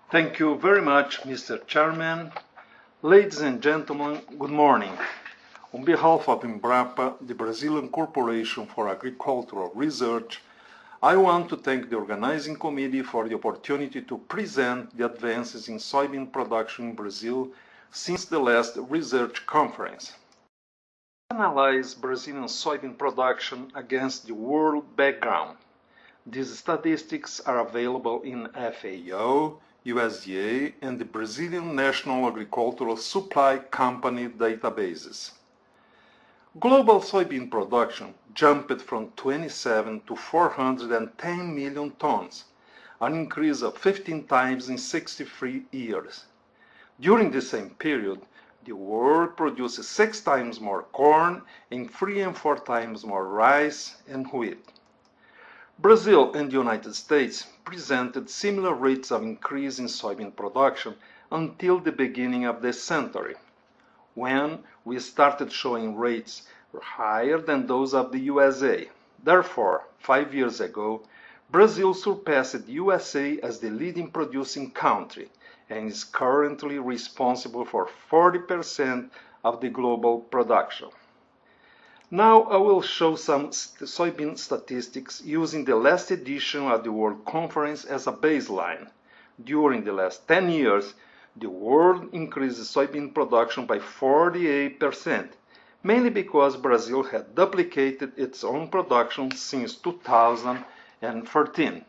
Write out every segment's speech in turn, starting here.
Thank you very much, Mr. Chairman. Ladies and gentlemen, good morning. On behalf of Embrapa, the Brazilian Corporation for Agricultural Research, I want to thank the organizing committee for the opportunity to present the advances in soybean production in Brazil since the last research conference. Analyze Brazilian soybean production against the world background. These statistics are available in FAO, USDA, and the Brazilian National Agricultural Supply Company databases. Global soybean production jumped from 27 to 410 million tons, an increase of 15 times in 63 years. During the same period, the world produces 6 times more corn and 3 and 4 times more rice and wheat. Brazil and the United States presented similar rates of increase in soybean production until the beginning of this century, when we started showing rates higher than those of the USA. Therefore, 5 years ago, Brazil surpassed the USA as the leading producing country and is currently responsible for 40% of the global production. Now I will show some soybean statistics using the last edition of the World Conference as a baseline. During the last 10 years, the world increased soybean production by 48%, mainly because Brazil had duplicated its own production since 2013.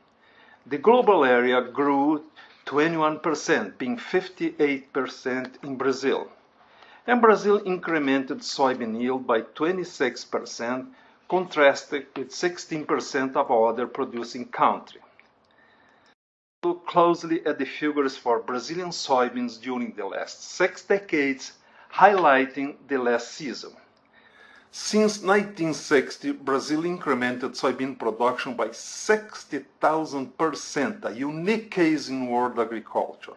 The global area grew 21%, being 58% in Brazil. And Brazil incremented soybean yield by 26%, contrasted with 16% of other producing countries. Look closely at the figures for Brazilian soybeans during the last 6 decades, highlighting the last season. Since 1960, Brazil incremented soybean production by 60,000%, a unique case in world agriculture.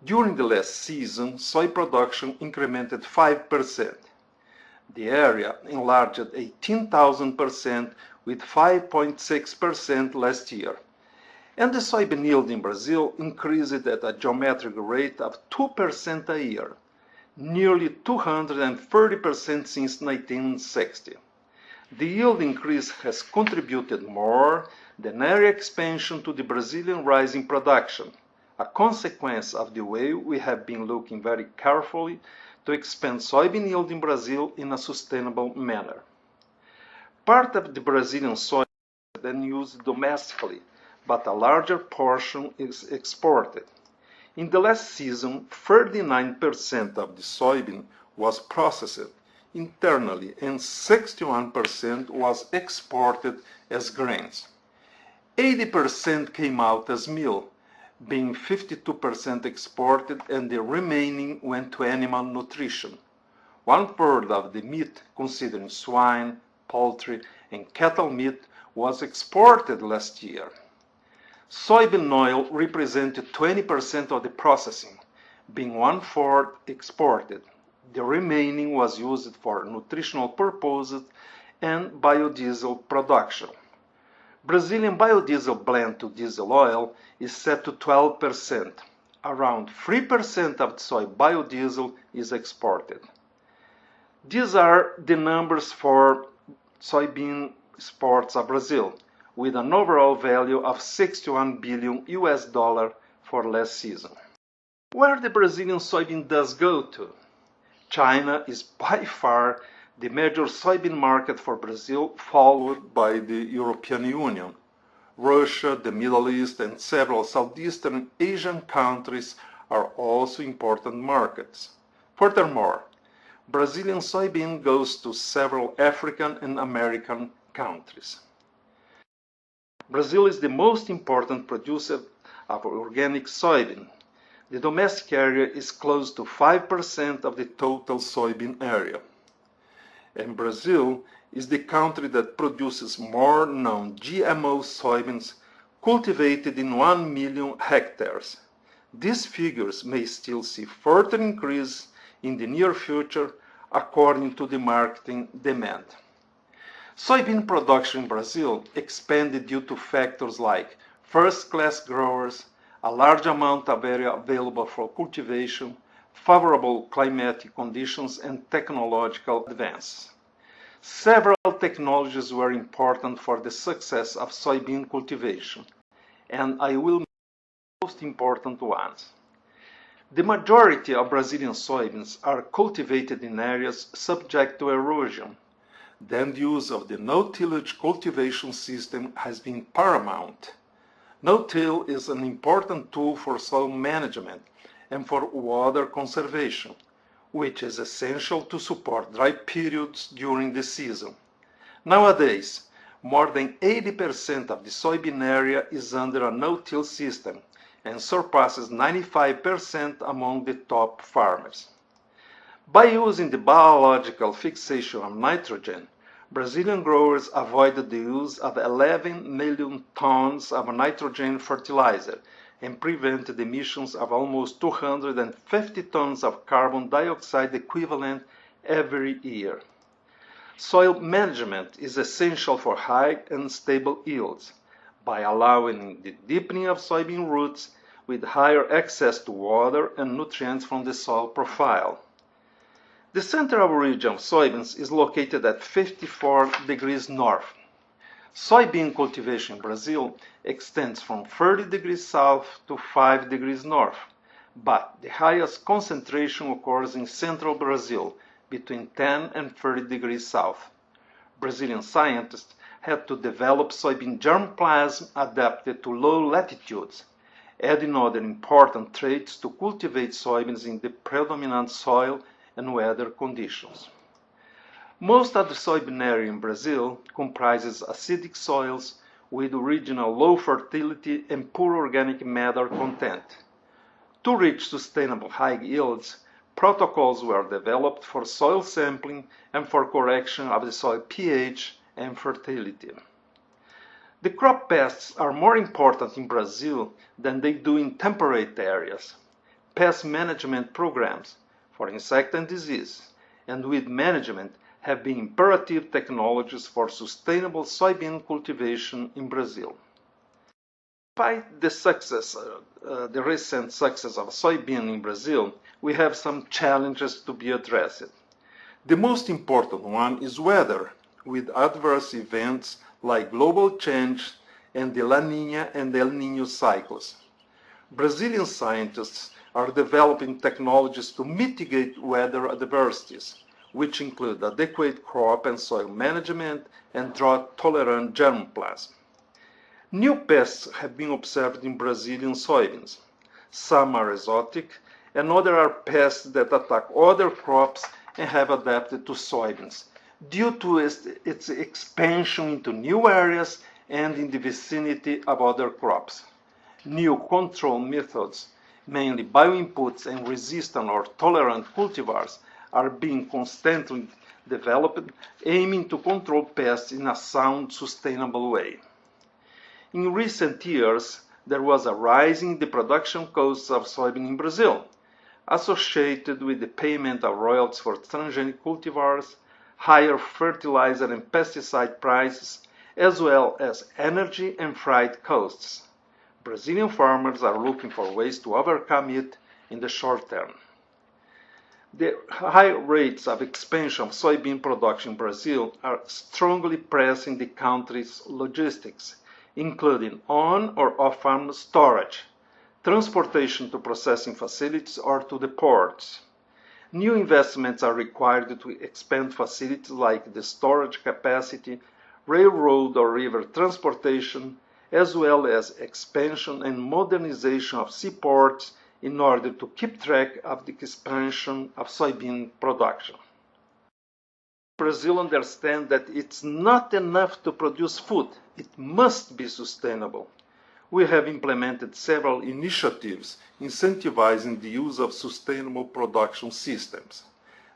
During the last season, soy production incremented 5%. The area enlarged 18,000% with 5.6% last year. And the soybean yield in Brazil increased at a geometric rate of 2% a year, nearly 230% since 1960. The yield increase has contributed more than area expansion to the Brazilian rise in production, a consequence of the way we have been looking very carefully to expand soybean yield in Brazil in a sustainable manner. Part of the Brazilian soy is then used domestically, but a larger portion is exported. In the last season, 39% of the soybean was processed internally and 61% was exported as grains. 80% came out as meal, being 52% exported, and the remaining went to animal nutrition. 1/3 of the meat, considering swine, poultry, and cattle meat, was exported last year. Soybean oil represented 20% of the processing, being 1/4 exported. The remaining was used for nutritional purposes and biodiesel production. Brazilian biodiesel blend to diesel oil is set to 12%. Around 3% of soy biodiesel is exported. These are the numbers for soybean exports of Brazil, with an overall value of $61 billion for last season. Where the Brazilian soybean does go to? China is by far the major soybean market for Brazil, followed by the European Union. Russia, the Middle East, and several Southeastern Asian countries are also important markets. Furthermore, Brazilian soybean goes to several African and American countries. Brazil is the most important producer of organic soybean. The domestic area is close to 5% of the total soybean area. And Brazil is the country that produces more non-GMO soybeans cultivated in 1 million hectares. These figures may still see further increase in the near future according to the marketing demand. Soybean production in Brazil expanded due to factors like first-class growers, a large amount of area available for cultivation, favorable climatic conditions, and technological advances. Several technologies were important for the success of soybean cultivation, and I will mention the most important ones. The majority of Brazilian soybeans are cultivated in areas subject to erosion. Then the use of the no-tillage cultivation system has been paramount. No-till is an important tool for soil management and for water conservation, which is essential to support dry periods during the season. Nowadays, more than 80% of the soybean area is under a no-till system and surpasses 95% among the top farmers. By using the biological fixation of nitrogen, Brazilian growers avoided the use of 11 million tons of nitrogen fertilizer and prevented emissions of almost 250 tons of carbon dioxide equivalent every year. Soil management is essential for high and stable yields by allowing the deepening of soybean roots with higher access to water and nutrients from the soil profile. The central region of soybeans is located at 54 degrees north. Soybean cultivation in Brazil extends from 30 degrees south to 5 degrees north, but the highest concentration occurs in central Brazil, between 10 and 30 degrees south. Brazilian scientists had to develop soybean germplasm adapted to low latitudes, adding other important traits to cultivate soybeans in the predominant soil and weather conditions. Most of the soybean area in Brazil comprises acidic soils with original low fertility and poor organic matter content. To reach sustainable high yields, protocols were developed for soil sampling and for correction of the soil pH and fertility. The crop pests are more important in Brazil than they do in temperate areas. Pest management programs for insect and disease and weed management have been imperative technologies for sustainable soybean cultivation in Brazil. Despite the recent success of soybean in Brazil, we have some challenges to be addressed. The most important one is weather, with adverse events like global change and the La Niña and El Niño cycles. Brazilian scientists are developing technologies to mitigate weather adversities, which include adequate crop and soil management and drought-tolerant germplasm. New pests have been observed in Brazilian soybeans. Some are exotic, and others are pests that attack other crops and have adapted to soybeans due to its expansion into new areas and in the vicinity of other crops. New control methods, mainly bioinputs and resistant or tolerant cultivars, are being constantly developed, aiming to control pests in a sound, sustainable way. In recent years, there was a rise in the production costs of soybean in Brazil, associated with the payment of royalties for transgenic cultivars, higher fertilizer and pesticide prices, as well as energy and freight costs. Brazilian farmers are looking for ways to overcome it in the short term. The high rates of expansion of soybean production in Brazil are strongly pressing the country's logistics, including on or off-farm storage, transportation to processing facilities or to the ports. New investments are required to expand facilities like the storage capacity, railroad or river transportation, as well as expansion and modernization of seaports in order to keep track of the expansion of soybean production. Brazil understands that it's not enough to produce food, it must be sustainable. We have implemented several initiatives incentivizing the use of sustainable production systems.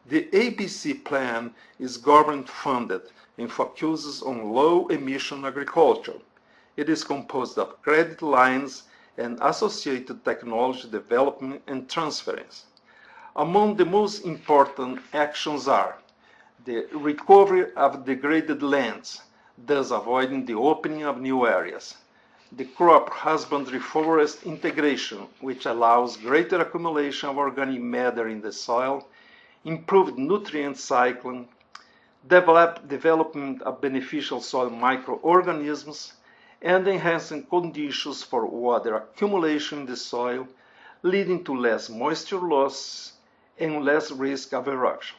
The ABC plan is government-funded and focuses on low-emission agriculture. It is composed of credit lines and associated technology development and transference. Among the most important actions are the recovery of degraded lands, thus avoiding the opening of new areas, the crop husbandry forest integration, which allows greater accumulation of organic matter in the soil, improved nutrient cycling, development of beneficial soil microorganisms, and enhancing conditions for water accumulation in the soil, leading to less moisture loss and less risk of erosion.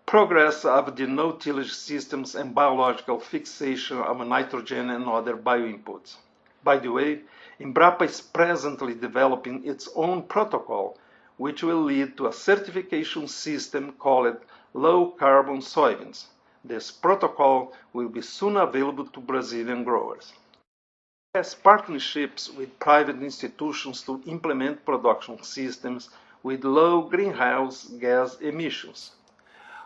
Progress of the no-tillage systems and biological fixation of nitrogen and other bioinputs. By the way, Embrapa is presently developing its own protocol, which will lead to a certification system called low-carbon soybeans. This protocol will be soon available to Brazilian growers. It has partnerships with private institutions to implement production systems with low greenhouse gas emissions.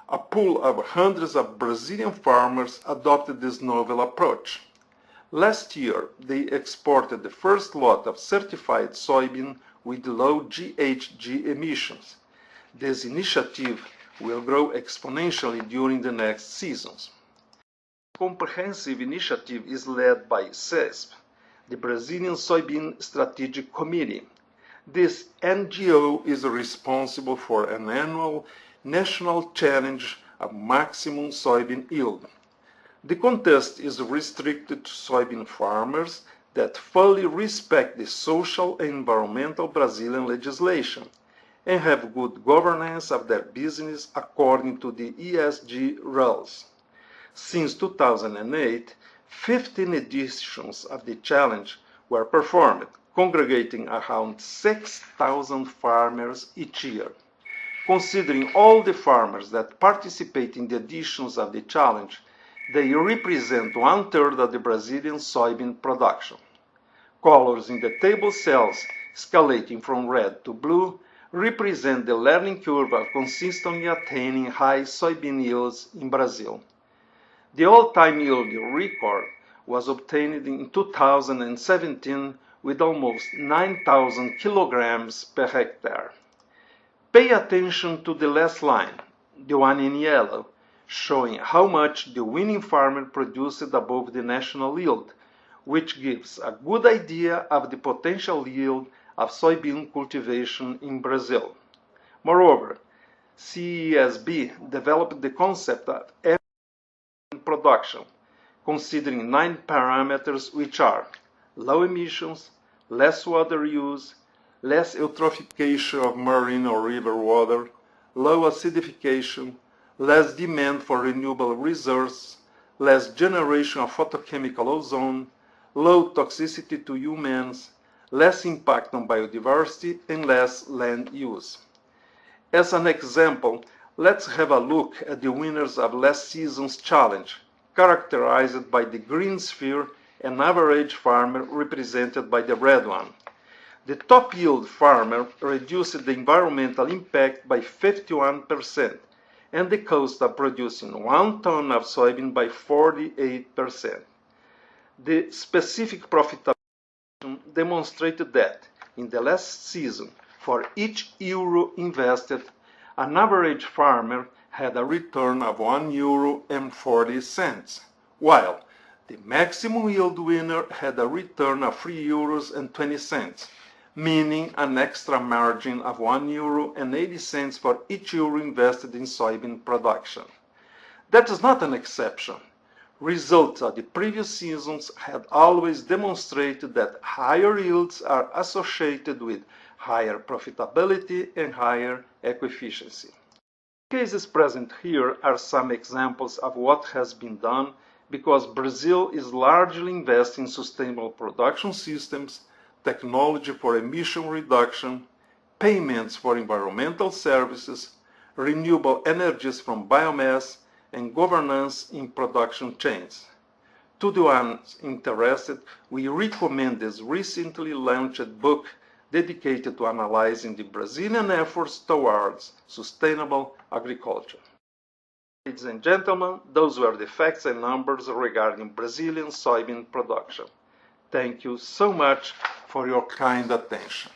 A pool of hundreds of Brazilian farmers adopted this novel approach. Last year, they exported the first lot of certified soybean with low GHG emissions. This initiative will grow exponentially during the next seasons. This comprehensive initiative is led by CESP, the Brazilian Soybean Strategic Committee. This NGO is responsible for an annual national challenge of maximum soybean yield. The contest is restricted to soybean farmers that fully respect the social and environmental Brazilian legislation and have good governance of their business according to the ESG rules. Since 2008, 15 editions of the challenge were performed, congregating around 6,000 farmers each year. Considering all the farmers that participate in the editions of the challenge, they represent 1/3 of the Brazilian soybean production. Colors in the table cells, escalating from red to blue, represent the learning curve of consistently attaining high soybean yields in Brazil. The all-time yield record was obtained in 2017 with almost 9,000 kilograms per hectare. Pay attention to the last line, the one in yellow, showing how much the winning farmer produced above the national yield, which gives a good idea of the potential yield of soybean cultivation in Brazil. Moreover, CESB developed the concept of production, considering 9 parameters which are low emissions, less water use, less eutrophication of marine or river water, low acidification, less demand for renewable resources, less generation of photochemical ozone, low toxicity to humans, less impact on biodiversity, and less land use. As an example, let's have a look at the winners of last season's challenge, characterized by the green sphere and average farmer represented by the red one. The top yield farmer reduced the environmental impact by 51% and the cost of producing 1 ton of soybean by 48%. The specific profitability demonstrated that in the last season, for each euro invested, an average farmer had a return of €1.40, while the maximum yield winner had a return of €3.20, meaning an extra margin of €1.80 for each euro invested in soybean production. That is not an exception. Results of the previous seasons had always demonstrated that higher yields are associated with higher profitability and higher eco-efficiency. Cases present here are some examples of what has been done because Brazil is largely investing in sustainable production systems, technology for emission reduction, payments for environmental services, renewable energies from biomass, and governance in production chains. To the ones interested, we recommend this recently launched book dedicated to analyzing the Brazilian efforts towards sustainable agriculture. Ladies and gentlemen, those were the facts and numbers regarding Brazilian soybean production. Thank you so much for your kind attention.